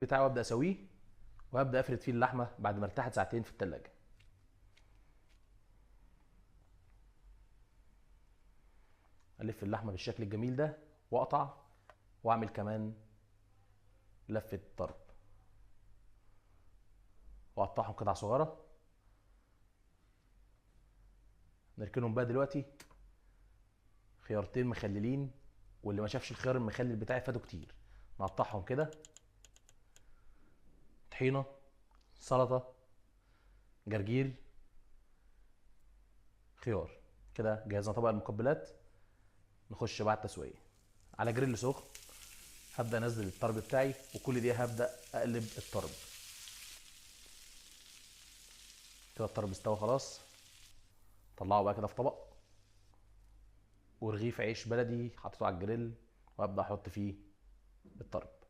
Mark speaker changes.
Speaker 1: بتاعي وابدا اسويه، وهبدا افرد فيه اللحمه بعد ما ارتاحت ساعتين في التلاجة. الف اللحمه بالشكل الجميل ده واقطع، واعمل كمان لفه طرب، واقطعهم قطع صغيره. نركنهم بقى دلوقتي. خيارتين مخللين، واللي ما شافش الخيار المخلل بتاعي فاته كتير. نقطعهم كده. طحينه، سلطه، جرجير، خيار. كده جهزنا طبق المقبلات. نخش بقى على التسويه. على جريل سخن هبدا انزل الطرب بتاعي، وكل دي هبدا اقلب الطرب. كده الطرب استوى خلاص. طلعه بقى كده في طبق، ورغيف عيش بلدي حطيته على الجريل، وابدا احط فيه الطرب.